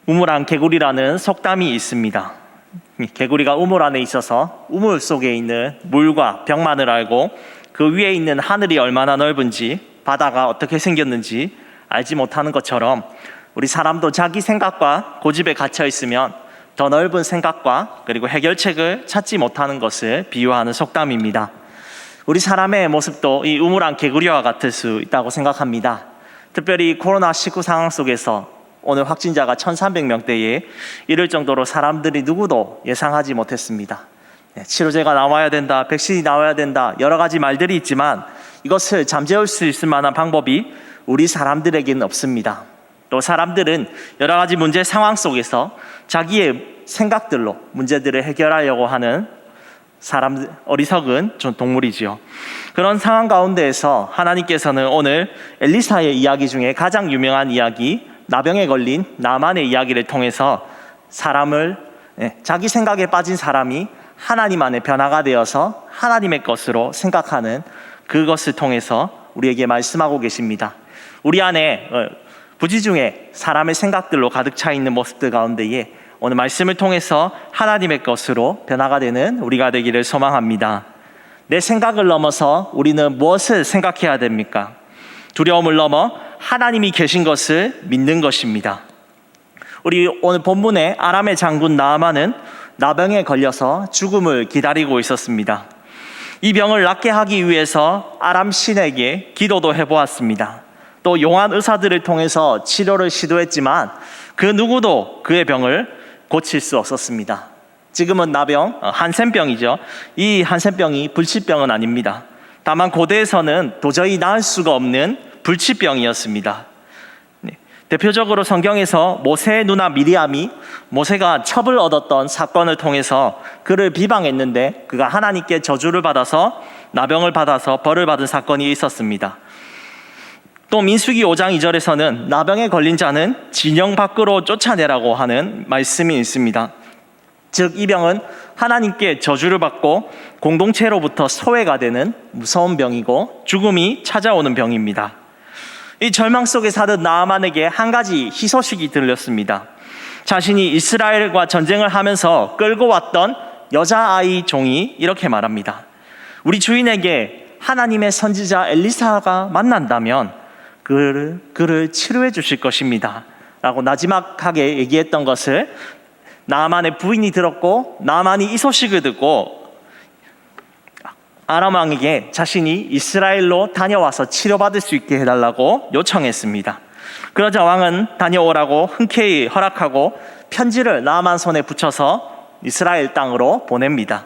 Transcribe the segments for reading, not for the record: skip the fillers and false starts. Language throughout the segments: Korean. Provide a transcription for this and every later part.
우물안 개구리라는 속담이 있습니다. 개구리가 우물 안에 있어서 우물 속에 있는 물과 벽만을 알고 그 위에 있는 하늘이 얼마나 넓은지, 바다가 어떻게 생겼는지 알지 못하는 것처럼 우리 사람도 자기 생각과 고집에 갇혀 있으면 더 넓은 생각과 그리고 해결책을 찾지 못하는 것을 비유하는 속담입니다. 우리 사람의 모습도 이 우물안 개구리와 같을 수 있다고 생각합니다. 특별히 코로나19 상황 속에서 오늘 확진자가 1,300명대에 이를 정도로 사람들이 누구도 예상하지 못했습니다. 치료제가 나와야 된다, 백신이 나와야 된다, 여러 가지 말들이 있지만 이것을 잠재울 수 있을 만한 방법이 우리 사람들에게는 없습니다. 또 사람들은 여러 가지 문제 상황 속에서 자기의 생각들로 문제들을 해결하려고 하는 어리석은 동물이지요. 그런 상황 가운데에서 하나님께서는 오늘 엘리사의 이야기 중에 가장 유명한 이야기, 나병에 걸린 나만의 이야기를 통해서 자기 생각에 빠진 사람이 하나님 안에 변화가 되어서 하나님의 것으로 생각하는 그것을 통해서 우리에게 말씀하고 계십니다. 우리 안에 부지 중에 사람의 생각들로 가득 차 있는 모습들 가운데에 오늘 말씀을 통해서 하나님의 것으로 변화가 되는 우리가 되기를 소망합니다. 내 생각을 넘어서 우리는 무엇을 생각해야 됩니까? 두려움을 넘어 하나님이 계신 것을 믿는 것입니다. 우리 오늘 본문의 아람의 장군 나아만은 나병에 걸려서 죽음을 기다리고 있었습니다. 이 병을 낫게 하기 위해서 아람 신에게 기도도 해보았습니다. 또 용한 의사들을 통해서 치료를 시도했지만 그 누구도 그의 병을 고칠 수 없었습니다. 지금은 나병, 한센병이죠. 이 한센병이 불치병은 아닙니다. 다만 고대에서는 도저히 나을 수가 없는 불치병이었습니다. 대표적으로 성경에서 모세의 누나 미리암이 모세가 첩을 얻었던 사건을 통해서 그를 비방했는데 그가 하나님께 저주를 받아서 나병을 받아서 벌을 받은 사건이 있었습니다. 또 민수기 5장 2절에서는 나병에 걸린 자는 진영 밖으로 쫓아내라고 하는 말씀이 있습니다. 즉 이 병은 하나님께 저주를 받고 공동체로부터 소외가 되는 무서운 병이고 죽음이 찾아오는 병입니다. 이 절망 속에 사는 나아만에게 한 가지 희소식이 들렸습니다. 자신이 이스라엘과 전쟁을 하면서 끌고 왔던 여자아이 종이 이렇게 말합니다. 우리 주인에게 하나님의 선지자 엘리사가 만난다면 그를 치료해 주실 것입니다 라고 나지막하게 얘기했던 것을 나아만의 부인이 들었고, 나아만이 이 소식을 듣고 아람 왕에게 자신이 이스라엘로 다녀와서 치료받을 수 있게 해달라고 요청했습니다. 그러자 왕은 다녀오라고 흔쾌히 허락하고 편지를 나아만 손에 붙여서 이스라엘 땅으로 보냅니다.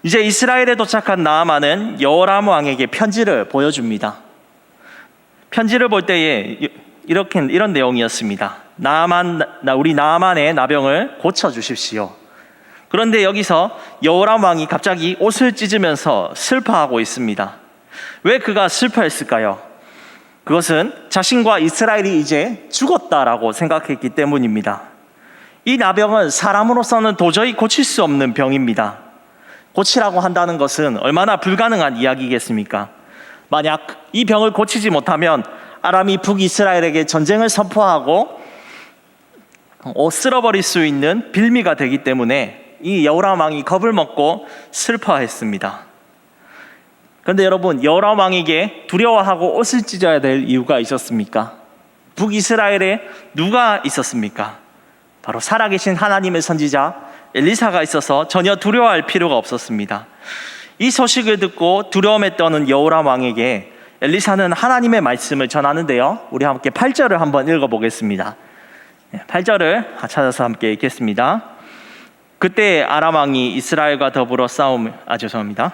이제 이스라엘에 도착한 나아만은 여호람 왕에게 편지를 보여줍니다. 편지를 볼 때에 이런 내용이었습니다. 우리 나아만의 나병을 고쳐주십시오. 그런데 여기서 여호람 왕이 갑자기 옷을 찢으면서 슬퍼하고 있습니다. 왜 그가 슬퍼했을까요? 그것은 자신과 이스라엘이 이제 죽었다라고 생각했기 때문입니다. 이 나병은 사람으로서는 도저히 고칠 수 없는 병입니다. 고치라고 한다는 것은 얼마나 불가능한 이야기겠습니까? 만약 이 병을 고치지 못하면 아람이 북이스라엘에게 전쟁을 선포하고 쓸어버릴 수 있는 빌미가 되기 때문에 이 여호람 왕이 겁을 먹고 슬퍼했습니다. 그런데 여러분, 여호람 왕에게 두려워하고 옷을 찢어야 될 이유가 있었습니까? 북이스라엘에 누가 있었습니까? 바로 살아계신 하나님의 선지자 엘리사가 있어서 전혀 두려워할 필요가 없었습니다. 이 소식을 듣고 두려움에 떠는 여호람 왕에게 엘리사는 하나님의 말씀을 전하는데요, 우리 함께 8절을 한번 읽어보겠습니다. 8절을 찾아서 함께 읽겠습니다. 그때 아람 왕이 이스라엘과 더불어 8절 죄송합니다.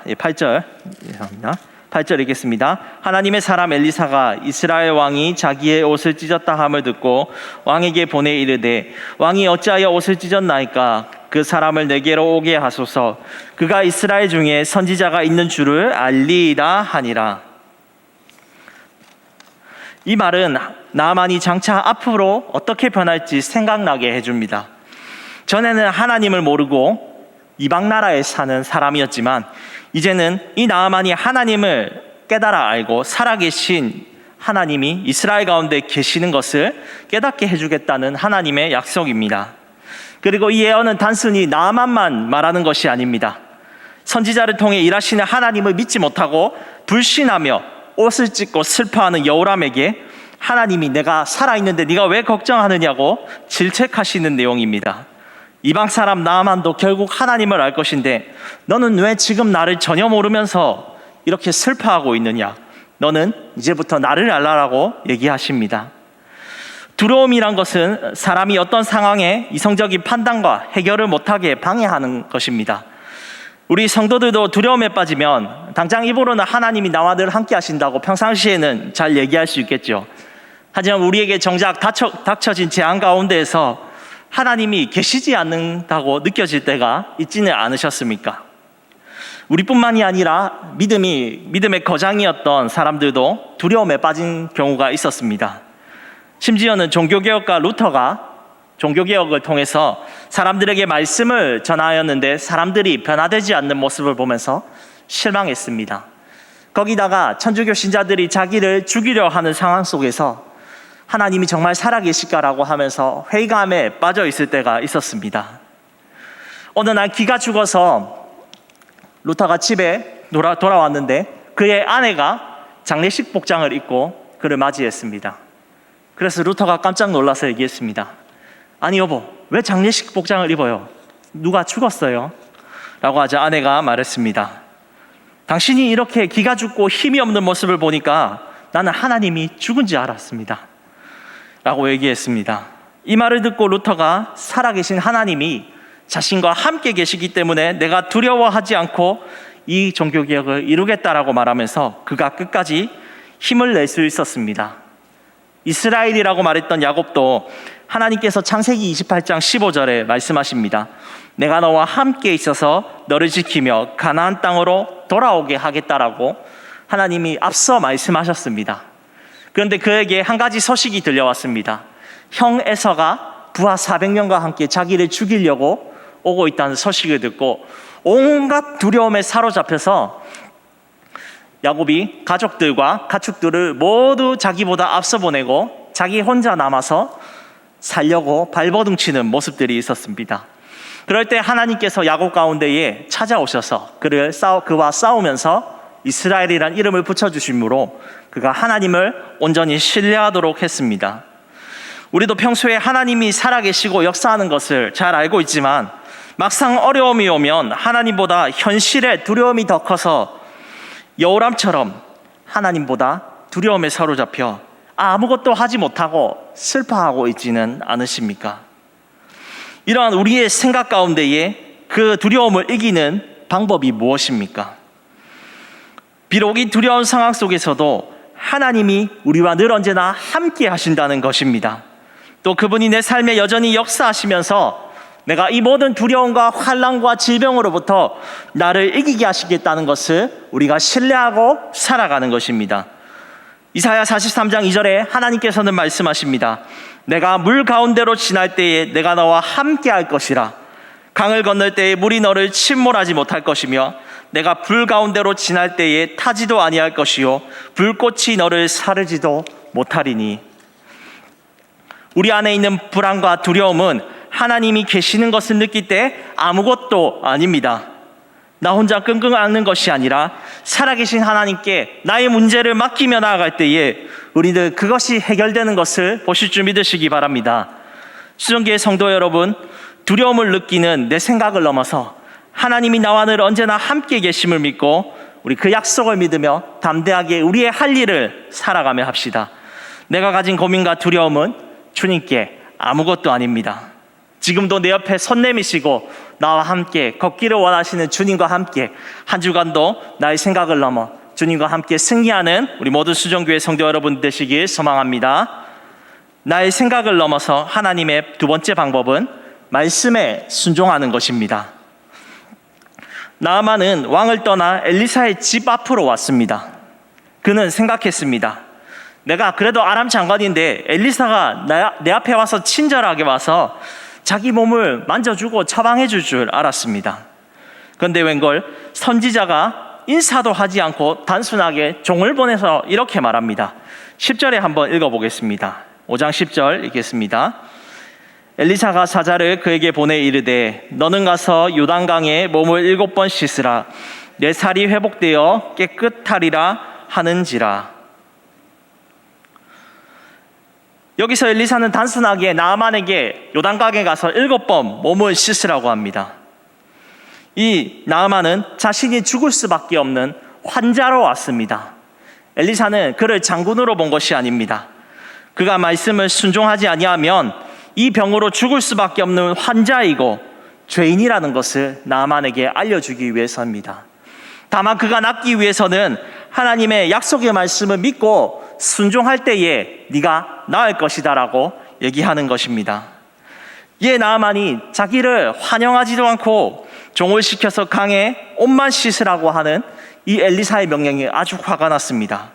8절 읽겠습니다. 하나님의 사람 엘리사가 이스라엘 왕이 자기의 옷을 찢었다 함을 듣고 왕에게 보내 이르되 왕이 어찌하여 옷을 찢었나이까? 그 사람을 내게로 오게 하소서. 그가 이스라엘 중에 선지자가 있는 줄을 알리이다 하니라. 이 말은 나아만이 장차 앞으로 어떻게 변할지 생각나게 해줍니다. 전에는 하나님을 모르고 이방 나라에 사는 사람이었지만 이제는 이 나아만이 하나님을 깨달아 알고 살아계신 하나님이 이스라엘 가운데 계시는 것을 깨닫게 해주겠다는 하나님의 약속입니다. 그리고 이 예언은 단순히 나아만만 말하는 것이 아닙니다. 선지자를 통해 일하시는 하나님을 믿지 못하고 불신하며 옷을 찢고 슬퍼하는 여호람에게 하나님이 내가 살아있는데 네가 왜 걱정하느냐고 질책하시는 내용입니다. 이방 사람 나아만도 결국 하나님을 알 것인데 너는 왜 지금 나를 전혀 모르면서 이렇게 슬퍼하고 있느냐? 너는 이제부터 나를 알라라고 얘기하십니다. 두려움이란 것은 사람이 어떤 상황에 이성적인 판단과 해결을 못하게 방해하는 것입니다. 우리 성도들도 두려움에 빠지면 당장 입으로는 하나님이 나와 늘 함께 하신다고 평상시에는 잘 얘기할 수 있겠죠. 하지만 우리에게 정작 닥쳐진 재앙 가운데에서 하나님이 계시지 않는다고 느껴질 때가 있지는 않으셨습니까? 우리뿐만이 아니라 믿음의 거장이었던 사람들도 두려움에 빠진 경우가 있었습니다. 심지어는 종교개혁가 루터가 종교개혁을 통해서 사람들에게 말씀을 전하였는데 사람들이 변화되지 않는 모습을 보면서 실망했습니다. 거기다가 천주교 신자들이 자기를 죽이려 하는 상황 속에서 하나님이 정말 살아계실까라고 하면서 회의감에 빠져 있을 때가 있었습니다. 어느 날 기가 죽어서 루터가 집에 돌아왔는데 그의 아내가 장례식 복장을 입고 그를 맞이했습니다. 그래서 루터가 깜짝 놀라서 얘기했습니다. 아니 여보, 왜 장례식 복장을 입어요? 누가 죽었어요? 라고 하자 아내가 말했습니다. 당신이 이렇게 기가 죽고 힘이 없는 모습을 보니까 나는 하나님이 죽은 줄 알았습니다. 라고 얘기했습니다. 이 말을 듣고 루터가 살아계신 하나님이 자신과 함께 계시기 때문에 내가 두려워하지 않고 이 종교개혁을 이루겠다라고 말하면서 그가 끝까지 힘을 낼 수 있었습니다. 이스라엘이라고 말했던 야곱도 하나님께서 창세기 28장 15절에 말씀하십니다. 내가 너와 함께 있어서 너를 지키며 가나안 땅으로 돌아오게 하겠다라고 하나님이 앞서 말씀하셨습니다. 그런데 그에게 한 가지 소식이 들려왔습니다. 형 에서가 부하 400명과 함께 자기를 죽이려고 오고 있다는 소식을 듣고 온갖 두려움에 사로잡혀서 야곱이 가족들과 가축들을 모두 자기보다 앞서 보내고 자기 혼자 남아서 살려고 발버둥치는 모습들이 있었습니다. 그럴 때 하나님께서 야곱 가운데에 찾아오셔서 그와 싸우면서 이스라엘이란 이름을 붙여주심으로 그가 하나님을 온전히 신뢰하도록 했습니다. 우리도 평소에 하나님이 살아계시고 역사하는 것을 잘 알고 있지만 막상 어려움이 오면 하나님보다 현실의 두려움이 더 커서 여호람처럼 하나님보다 두려움에 사로잡혀 아무것도 하지 못하고 슬퍼하고 있지는 않으십니까? 이러한 우리의 생각 가운데에 그 두려움을 이기는 방법이 무엇입니까? 비록 이 두려운 상황 속에서도 하나님이 우리와 늘 언제나 함께 하신다는 것입니다. 또 그분이 내 삶에 여전히 역사하시면서 내가 이 모든 두려움과 환난과 질병으로부터 나를 이기게 하시겠다는 것을 우리가 신뢰하고 살아가는 것입니다. 이사야 43장 2절에 하나님께서는 말씀하십니다. 내가 물 가운데로 지날 때에 내가 너와 함께 할 것이라. 강을 건널 때에 물이 너를 침몰하지 못할 것이며 내가 불 가운데로 지날 때에 타지도 아니할 것이요 불꽃이 너를 사르지도 못하리니. 우리 안에 있는 불안과 두려움은 하나님이 계시는 것을 느낄 때 아무것도 아닙니다. 나 혼자 끙끙 앓는 것이 아니라 살아계신 하나님께 나의 문제를 맡기며 나아갈 때에 우리들 그것이 해결되는 것을 보실 줄 믿으시기 바랍니다. 수정교회 성도 여러분, 두려움을 느끼는 내 생각을 넘어서 하나님이 나와 늘 언제나 함께 계심을 믿고 우리 그 약속을 믿으며 담대하게 우리의 할 일을 살아가며 합시다. 내가 가진 고민과 두려움은 주님께 아무것도 아닙니다. 지금도 내 옆에 손 내미시고 나와 함께 걷기를 원하시는 주님과 함께 한 주간도 나의 생각을 넘어 주님과 함께 승리하는 우리 모든 수정교회 성도 여러분 되시길 소망합니다. 나의 생각을 넘어서 하나님의 두 번째 방법은 말씀에 순종하는 것입니다. 나아만은 왕을 떠나 엘리사의 집 앞으로 왔습니다. 그는 생각했습니다. 내가 그래도 아람 장관인데 엘리사가 내 앞에 와서 친절하게 와서 자기 몸을 만져주고 처방해 줄 줄 알았습니다. 그런데 웬걸 선지자가 인사도 하지 않고 단순하게 종을 보내서 이렇게 말합니다. 10절에 한번 읽어보겠습니다. 5장 10절 읽겠습니다. 엘리사가 사자를 그에게 보내 이르되 너는 가서 요단강에 몸을 7번 씻으라. 내 살이 회복되어 깨끗하리라 하는지라. 여기서 엘리사는 단순하게 나아만에게 요단강에 가서 7번 몸을 씻으라고 합니다. 이 나아만은 자신이 죽을 수밖에 없는 환자로 왔습니다. 엘리사는 그를 장군으로 본 것이 아닙니다. 그가 말씀을 순종하지 아니하면 이 병으로 죽을 수밖에 없는 환자이고 죄인이라는 것을 나아만에게 알려주기 위해서입니다. 다만 그가 낫기 위해서는 하나님의 약속의 말씀을 믿고 순종할 때에 네가 나을 것이다 라고 얘기하는 것입니다. 이에 나아만이 자기를 환영하지도 않고 종을 시켜서 강에 옷만 씻으라고 하는 이 엘리사의 명령이 아주 화가 났습니다.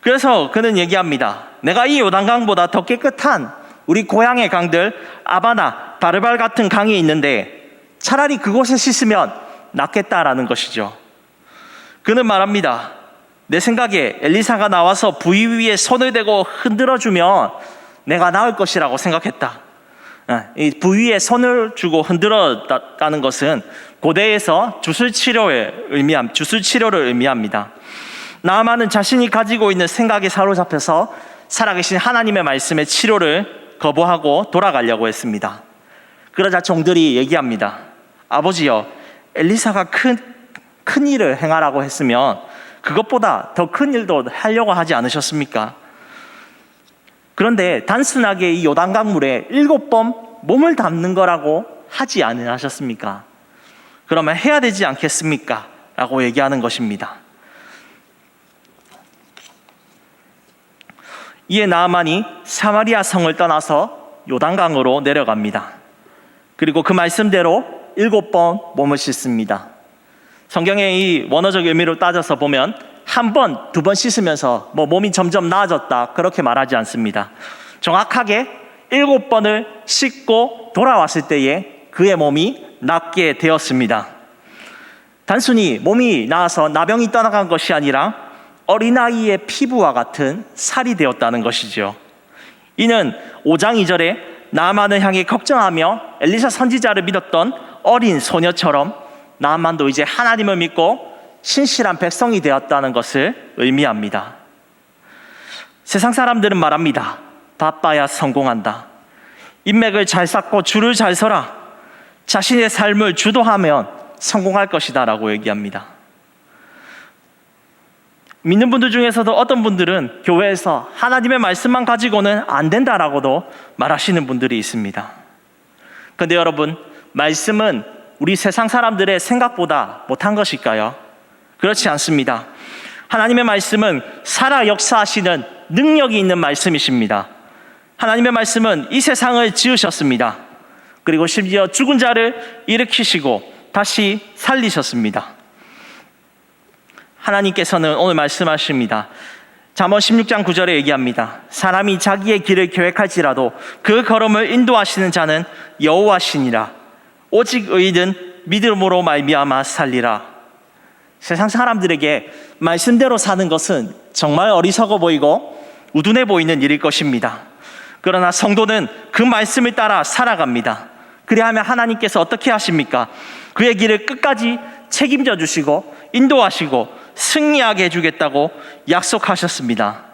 그래서 그는 얘기합니다. 내가 이 요단강보다 더 깨끗한 우리 고향의 강들 아바나, 바르발 같은 강이 있는데 차라리 그곳에 씻으면 낫겠다라는 것이죠. 그는 말합니다. 내 생각에 엘리사가 나와서 부위 위에 손을 대고 흔들어주면 내가 나을 것이라고 생각했다. 이 부위에 손을 주고 흔들었다는 것은 고대에서 주술치료를 의미합니다. 나아만은 자신이 가지고 있는 생각에 사로잡혀서 살아계신 하나님의 말씀의 치료를 거부하고 돌아가려고 했습니다. 그러자 종들이 얘기합니다. 아버지여, 엘리사가 큰 일을 행하라고 했으면 그것보다 더 큰 일도 하려고 하지 않으셨습니까? 그런데 단순하게 이 요단강물에 7번 몸을 담는 거라고 하지 않으셨습니까? 그러면 해야 되지 않겠습니까? 라고 얘기하는 것입니다. 이에 나아만이 사마리아 성을 떠나서 요단강으로 내려갑니다. 그리고 그 말씀대로 7번 몸을 씻습니다. 성경의 이 원어적 의미로 따져서 보면 한 번, 2번 씻으면서 몸이 점점 나아졌다 그렇게 말하지 않습니다. 정확하게 7번을 씻고 돌아왔을 때에 그의 몸이 낫게 되었습니다. 단순히 몸이 나아서 나병이 떠나간 것이 아니라 어린아이의 피부와 같은 살이 되었다는 것이죠. 이는 5장 2절에 나아만을 향해 걱정하며 엘리사 선지자를 믿었던 어린 소녀처럼 나아만도 이제 하나님을 믿고 신실한 백성이 되었다는 것을 의미합니다. 세상 사람들은 말합니다. 바빠야 성공한다. 인맥을 잘 쌓고 줄을 잘 서라. 자신의 삶을 주도하면 성공할 것이다 라고 얘기합니다. 믿는 분들 중에서도 어떤 분들은 교회에서 하나님의 말씀만 가지고는 안 된다라고도 말하시는 분들이 있습니다. 그런데 여러분, 말씀은 우리 세상 사람들의 생각보다 못한 것일까요? 그렇지 않습니다. 하나님의 말씀은 살아 역사하시는 능력이 있는 말씀이십니다. 하나님의 말씀은 이 세상을 지으셨습니다. 그리고 심지어 죽은 자를 일으키시고 다시 살리셨습니다. 하나님께서는 오늘 말씀하십니다. 잠언 16장 9절에 얘기합니다. 사람이 자기의 길을 계획할지라도 그 걸음을 인도하시는 자는 여호와시니라. 오직 의인은 믿음으로 말미암아 살리라. 세상 사람들에게 말씀대로 사는 것은 정말 어리석어 보이고 우둔해 보이는 일일 것입니다. 그러나 성도는 그 말씀을 따라 살아갑니다. 그리하면 하나님께서 어떻게 하십니까? 그의 길을 끝까지 책임져 주시고 인도하시고 승리하게 해주겠다고 약속하셨습니다.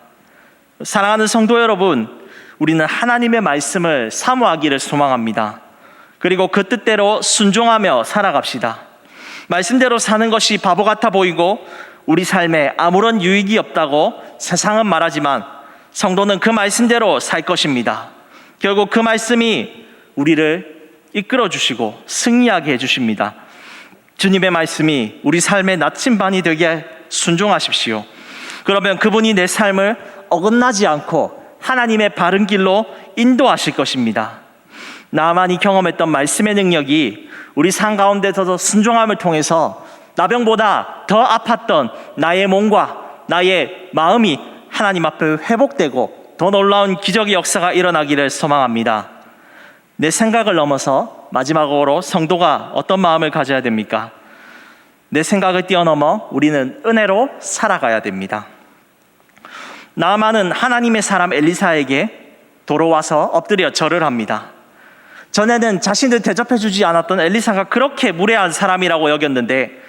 사랑하는 성도 여러분, 우리는 하나님의 말씀을 사모하기를 소망합니다. 그리고 그 뜻대로 순종하며 살아갑시다. 말씀대로 사는 것이 바보 같아 보이고 우리 삶에 아무런 유익이 없다고 세상은 말하지만 성도는 그 말씀대로 살 것입니다. 결국 그 말씀이 우리를 이끌어 주시고 승리하게 해주십니다. 주님의 말씀이 우리 삶의 나침반이 되게 순종하십시오. 그러면 그분이 내 삶을 어긋나지 않고 하나님의 바른 길로 인도하실 것입니다. 나만이 경험했던 말씀의 능력이 우리 삶 가운데서도 순종함을 통해서 나병보다 더 아팠던 나의 몸과 나의 마음이 하나님 앞에 회복되고 더 놀라운 기적의 역사가 일어나기를 소망합니다. 내 생각을 넘어서 마지막으로 성도가 어떤 마음을 가져야 됩니까? 내 생각을 뛰어넘어 우리는 은혜로 살아가야 됩니다. 나아만은 하나님의 사람 엘리사에게 돌아와서 엎드려 절을 합니다. 전에는 자신을 대접해주지 않았던 엘리사가 그렇게 무례한 사람이라고 여겼는데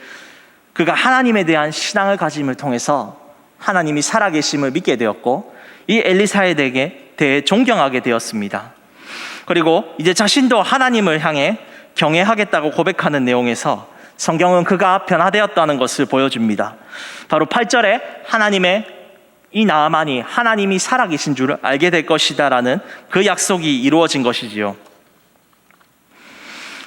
그가 하나님에 대한 신앙을 가짐을 통해서 하나님이 살아계심을 믿게 되었고 이 엘리사에 대해 존경하게 되었습니다. 그리고 이제 자신도 하나님을 향해 경외하겠다고 고백하는 내용에서 성경은 그가 변화되었다는 것을 보여줍니다. 바로 8절에 이 나아만이 하나님이 살아계신 줄을 알게 될 것이다 라는 그 약속이 이루어진 것이지요.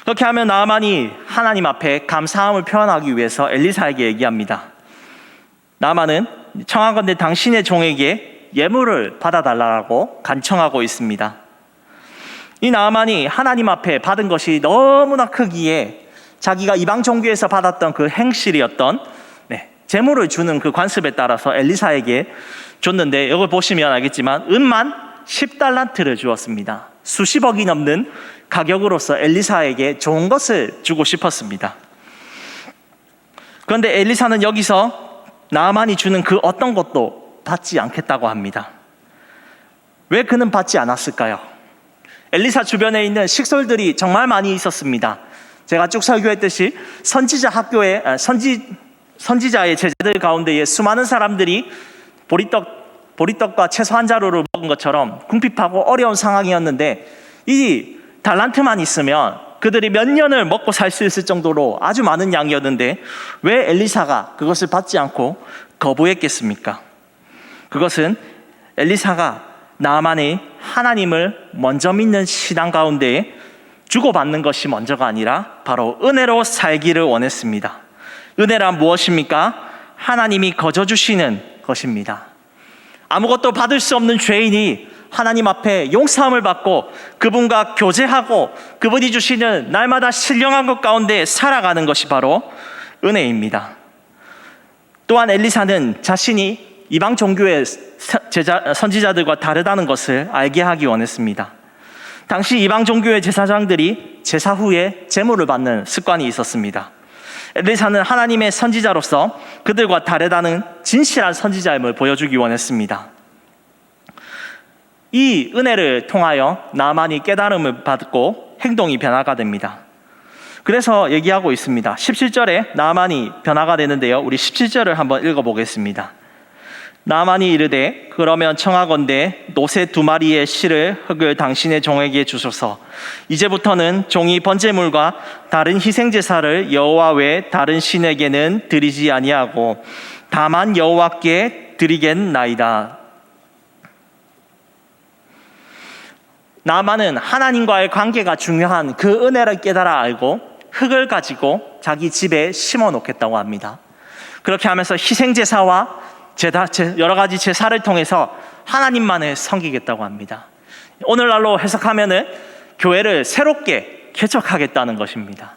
그렇게 하면 나아만이 하나님 앞에 감사함을 표현하기 위해서 엘리사에게 얘기합니다. 나아만은 청하건대 당신의 종에게 예물을 받아달라고 간청하고 있습니다. 이 나아만이 하나님 앞에 받은 것이 너무나 크기에 자기가 이방 종교에서 받았던 그 행실이었던 재물을 주는 그 관습에 따라서 엘리사에게 줬는데, 이걸 보시면 알겠지만 은만 10달란트를 주었습니다. 수십억이 넘는 가격으로서 엘리사에게 좋은 것을 주고 싶었습니다. 그런데 엘리사는 여기서 나아만이 주는 그 어떤 것도 받지 않겠다고 합니다. 왜 그는 받지 않았을까요? 엘리사 주변에 있는 식솔들이 정말 많이 있었습니다. 제가 쭉 설교했듯이 선지자의 제자들 가운데에 수많은 사람들이 보리떡과 채소 한 자루를 먹은 것처럼 궁핍하고 어려운 상황이었는데 이 달란트만 있으면 그들이 몇 년을 먹고 살 수 있을 정도로 아주 많은 양이었는데 왜 엘리사가 그것을 받지 않고 거부했겠습니까? 그것은 엘리사가 나아만의 하나님을 먼저 믿는 신앙 가운데에 주고받는 것이 먼저가 아니라 바로 은혜로 살기를 원했습니다. 은혜란 무엇입니까? 하나님이 거저주시는 것입니다. 아무것도 받을 수 없는 죄인이 하나님 앞에 용서함을 받고 그분과 교제하고 그분이 주시는 날마다 신령한 것 가운데 살아가는 것이 바로 은혜입니다. 또한 엘리사는 자신이 이방 종교의 선지자들과 다르다는 것을 알게 하기 원했습니다. 당시 이방 종교의 제사장들이 제사 후에 제물을 받는 습관이 있었습니다. 엘리사는 하나님의 선지자로서 그들과 다르다는 진실한 선지자임을 보여주기 원했습니다. 이 은혜를 통하여 나아만이 깨달음을 받고 행동이 변화가 됩니다. 그래서 얘기하고 있습니다. 17절에 나아만이 변화가 되는데요, 우리 17절을 한번 읽어보겠습니다. 나아만이 이르되 그러면 청하건대 노새 2마리의 실을 흙을 당신의 종에게 주소서. 이제부터는 종이 번제물과 다른 희생제사를 여호와 외 다른 신에게는 드리지 아니하고 다만 여호와께 드리겠나이다. 나아만은 하나님과의 관계가 중요한 그 은혜를 깨달아 알고 흙을 가지고 자기 집에 심어 놓겠다고 합니다. 그렇게 하면서 희생제사와 여러 가지 제사를 통해서 하나님만을 섬기겠다고 합니다. 오늘날로 해석하면은 교회를 새롭게 개척하겠다는 것입니다.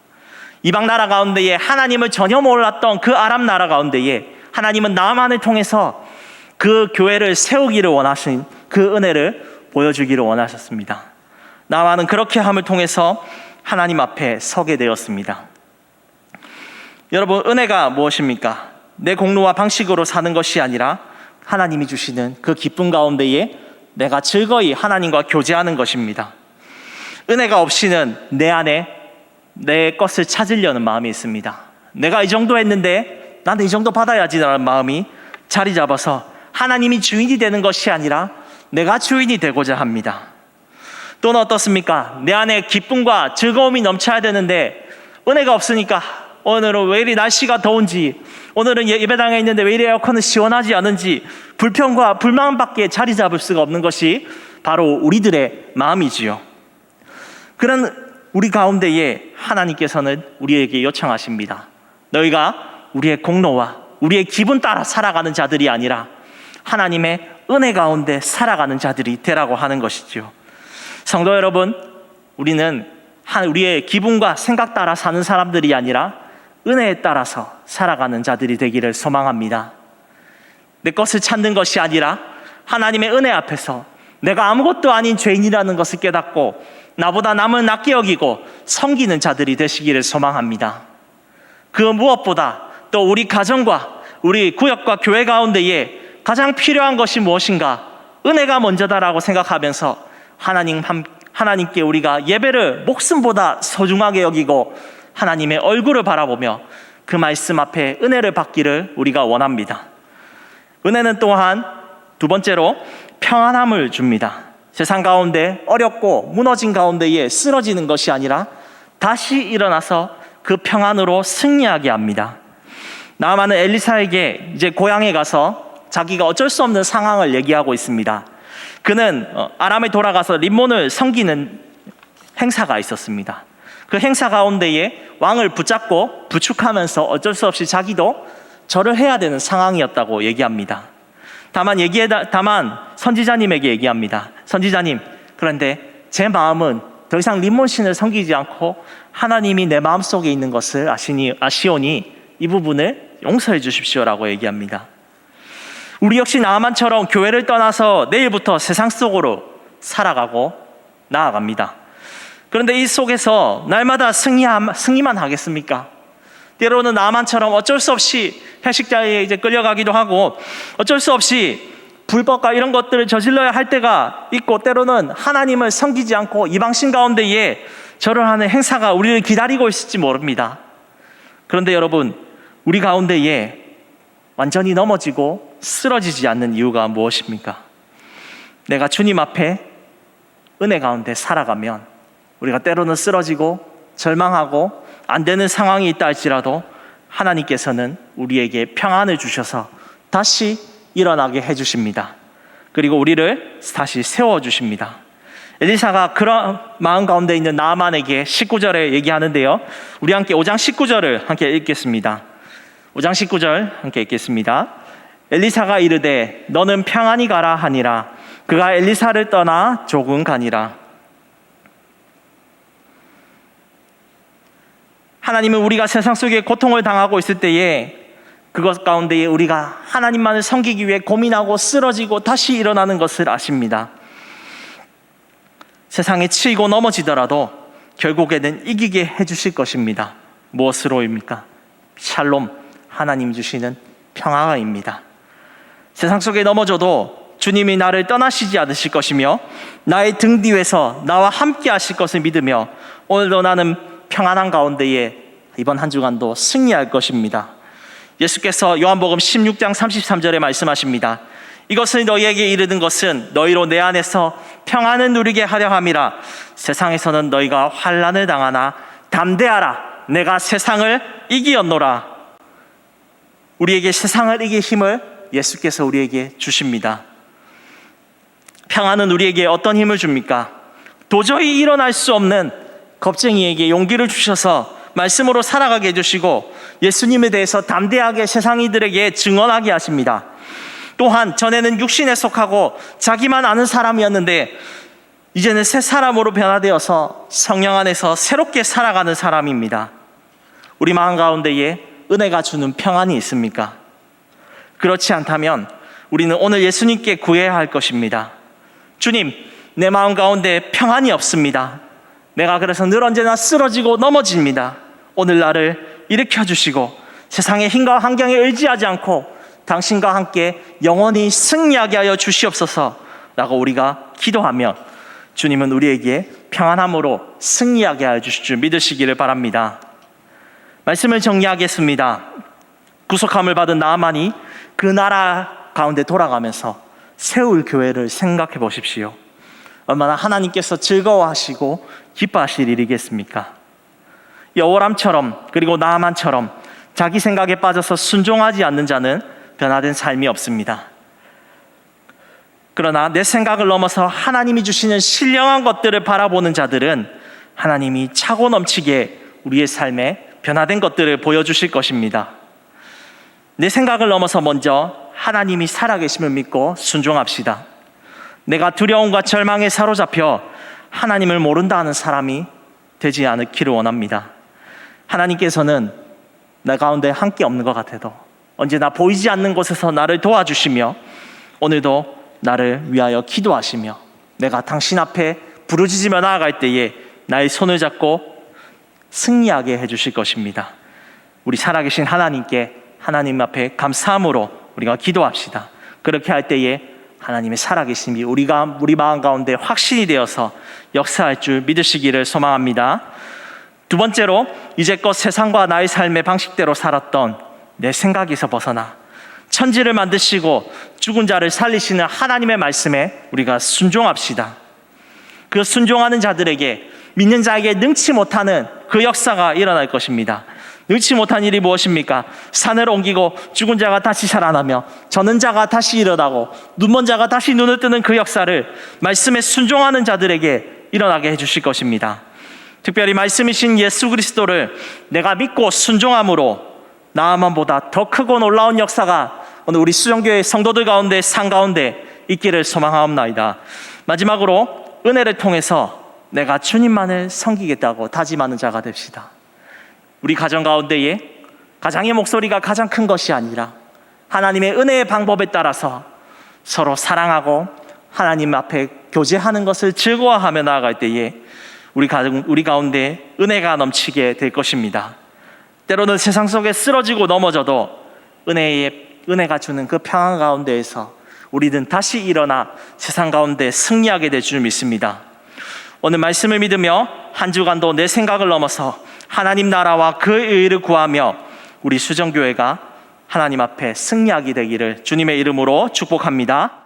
이방 나라 가운데에 하나님을 전혀 몰랐던 그 아람 나라 가운데에 하나님은 나아만을 통해서 그 교회를 세우기를 원하신 그 은혜를 보여주기를 원하셨습니다. 나아만은 그렇게 함을 통해서 하나님 앞에 서게 되었습니다. 여러분, 은혜가 무엇입니까? 내 공로와 방식으로 사는 것이 아니라 하나님이 주시는 그 기쁨 가운데에 내가 즐거이 하나님과 교제하는 것입니다. 은혜가 없이는 내 안에 내 것을 찾으려는 마음이 있습니다. 내가 이 정도 했는데 나는 이 정도 받아야지라는 마음이 자리 잡아서 하나님이 주인이 되는 것이 아니라 내가 주인이 되고자 합니다. 또는 어떻습니까? 내 안에 기쁨과 즐거움이 넘쳐야 되는데 은혜가 없으니까 오늘은 왜 이리 날씨가 더운지, 오늘은 예배당에 있는데 왜 이리 에어컨은 시원하지 않은지 불평과 불만밖에 자리 잡을 수가 없는 것이 바로 우리들의 마음이지요. 그런 우리 가운데에 하나님께서는 우리에게 요청하십니다. 너희가 우리의 공로와 우리의 기분 따라 살아가는 자들이 아니라 하나님의 은혜 가운데 살아가는 자들이 되라고 하는 것이죠. 성도 여러분, 우리는 우리의 기분과 생각 따라 사는 사람들이 아니라 은혜에 따라서 살아가는 자들이 되기를 소망합니다. 내 것을 찾는 것이 아니라 하나님의 은혜 앞에서 내가 아무것도 아닌 죄인이라는 것을 깨닫고 나보다 남을 낮게 여기고 섬기는 자들이 되시기를 소망합니다. 그 무엇보다 또 우리 가정과 우리 구역과 교회 가운데에 가장 필요한 것이 무엇인가? 은혜가 먼저다라고 생각하면서 하나님께 우리가 예배를 목숨보다 소중하게 여기고 하나님의 얼굴을 바라보며 그 말씀 앞에 은혜를 받기를 우리가 원합니다. 은혜는 또한 두 번째로 평안함을 줍니다. 세상 가운데 어렵고 무너진 가운데에 쓰러지는 것이 아니라 다시 일어나서 그 평안으로 승리하게 합니다. 나아만은 엘리사에게 이제 고향에 가서 자기가 어쩔 수 없는 상황을 얘기하고 있습니다. 그는 아람에 돌아가서 림몬을 섬기는 행사가 있었습니다. 그 행사 가운데에 왕을 붙잡고 부축하면서 어쩔 수 없이 자기도 절을 해야 되는 상황이었다고 얘기합니다. 다만 선지자님에게 얘기합니다. 선지자님, 그런데 제 마음은 더 이상 림몬 신을 섬기지 않고 하나님이 내 마음속에 있는 것을 아시오니 이 부분을 용서해 주십시오라고 얘기합니다. 우리 역시 나아만처럼 교회를 떠나서 내일부터 세상 속으로 살아가고 나아갑니다. 그런데 이 속에서 날마다 승리만 하겠습니까? 때로는 나아만처럼 어쩔 수 없이 회식자에 이제 끌려가기도 하고 어쩔 수 없이 불법과 이런 것들을 저질러야 할 때가 있고 때로는 하나님을 섬기지 않고 이방신 가운데에 절을 하는 행사가 우리를 기다리고 있을지 모릅니다. 그런데 여러분, 우리 가운데에 완전히 넘어지고 쓰러지지 않는 이유가 무엇입니까? 내가 주님 앞에 은혜 가운데 살아가면 우리가 때로는 쓰러지고 절망하고 안 되는 상황이 있다 할지라도 하나님께서는 우리에게 평안을 주셔서 다시 일어나게 해주십니다. 그리고 우리를 다시 세워주십니다. 엘리사가 그런 마음 가운데 있는 나아만에게 19절에 얘기하는데요, 우리 함께 5장 19절을 함께 읽겠습니다. 5장 19절 함께 읽겠습니다. 엘리사가 이르되 너는 평안히 가라 하니라. 그가 엘리사를 떠나 조금 가니라. 하나님은 우리가 세상 속에 고통을 당하고 있을 때에 그것 가운데에 우리가 하나님만을 섬기기 위해 고민하고 쓰러지고 다시 일어나는 것을 아십니다. 세상에 치이고 넘어지더라도 결국에는 이기게 해주실 것입니다. 무엇으로입니까? 샬롬, 하나님 주시는 평화입니다. 세상 속에 넘어져도 주님이 나를 떠나시지 않으실 것이며 나의 등 뒤에서 나와 함께 하실 것을 믿으며 오늘도 나는 평안한 가운데에 이번 한 주간도 승리할 것입니다. 예수께서 요한복음 16장 33절에 말씀하십니다. 이것을 너희에게 이르는 것은 너희로 내 안에서 평안을 누리게 하려 함이라. 세상에서는 너희가 환난을 당하나 담대하라. 내가 세상을 이기었노라. 우리에게 세상을 이길 힘을 예수께서 우리에게 주십니다. 평안은 우리에게 어떤 힘을 줍니까? 도저히 일어날 수 없는 겁쟁이에게 용기를 주셔서 말씀으로 살아가게 해주시고 예수님에 대해서 담대하게 세상 이들에게 증언하게 하십니다. 또한 전에는 육신에 속하고 자기만 아는 사람이었는데 이제는 새 사람으로 변화되어서 성령 안에서 새롭게 살아가는 사람입니다. 우리 마음 가운데에 은혜가 주는 평안이 있습니까? 그렇지 않다면 우리는 오늘 예수님께 구해야 할 것입니다. 주님, 내 마음 가운데 평안이 없습니다. 내가 그래서 늘 언제나 쓰러지고 넘어집니다. 오늘 나를 일으켜주시고 세상의 힘과 환경에 의지하지 않고 당신과 함께 영원히 승리하게 하여 주시옵소서 라고 우리가 기도하며 주님은 우리에게 평안함으로 승리하게 하여 주실 줄 믿으시기를 바랍니다. 말씀을 정리하겠습니다. 구속함을 받은 나아만이 그 나라 가운데 돌아가면서 세울 교회를 생각해 보십시오. 얼마나 하나님께서 즐거워하시고 기뻐하실 일이겠습니까? 여호람처럼 그리고 나아만처럼 자기 생각에 빠져서 순종하지 않는 자는 변화된 삶이 없습니다. 그러나 내 생각을 넘어서 하나님이 주시는 신령한 것들을 바라보는 자들은 하나님이 차고 넘치게 우리의 삶에 변화된 것들을 보여주실 것입니다. 내 생각을 넘어서 먼저 하나님이 살아계심을 믿고 순종합시다. 내가 두려움과 절망에 사로잡혀 하나님을 모른다 하는 사람이 되지 않기를 원합니다. 하나님께서는 나 가운데 함께 없는 것 같아도 언제나 보이지 않는 곳에서 나를 도와주시며 오늘도 나를 위하여 기도하시며 내가 당신 앞에 부르짖으며 나아갈 때에 나의 손을 잡고 승리하게 해주실 것입니다. 우리 살아계신 하나님께 하나님 앞에 감사함으로 우리가 기도합시다. 그렇게 할 때에 하나님의 살아계심이 우리 마음 가운데 확신이 되어서 역사할 줄 믿으시기를 소망합니다. 두 번째로, 이제껏 세상과 나의 삶의 방식대로 살았던 내 생각에서 벗어나 천지를 만드시고 죽은 자를 살리시는 하나님의 말씀에 우리가 순종합시다. 그 순종하는 자들에게, 믿는 자에게 능치 못하는 그 역사가 일어날 것입니다. 능치 못한 일이 무엇입니까? 산을 옮기고 죽은 자가 다시 살아나며 저는 자가 다시 일어나고 눈먼 자가 다시 눈을 뜨는 그 역사를 말씀에 순종하는 자들에게 일어나게 해주실 것입니다. 특별히 말씀이신 예수 그리스도를 내가 믿고 순종함으로 나아만보다 더 크고 놀라운 역사가 오늘 우리 수정교회 성도들 가운데, 상 가운데 있기를 소망하옵나이다. 마지막으로, 은혜를 통해서 내가 주님만을 섬기겠다고 다짐하는 자가 됩시다. 우리 가정 가운데에 가장의 목소리가 가장 큰 것이 아니라 하나님의 은혜의 방법에 따라서 서로 사랑하고 하나님 앞에 교제하는 것을 즐거워하며 나아갈 때에 우리 가운데 은혜가 넘치게 될 것입니다. 때로는 세상 속에 쓰러지고 넘어져도 은혜가 주는 그 평안 가운데에서 우리는 다시 일어나 세상 가운데 승리하게 될 줄 믿습니다. 오늘 말씀을 믿으며 한 주간도 내 생각을 넘어서 하나님 나라와 그의 의를 구하며 우리 수정교회가 하나님 앞에 승리하게 되기를 주님의 이름으로 축복합니다.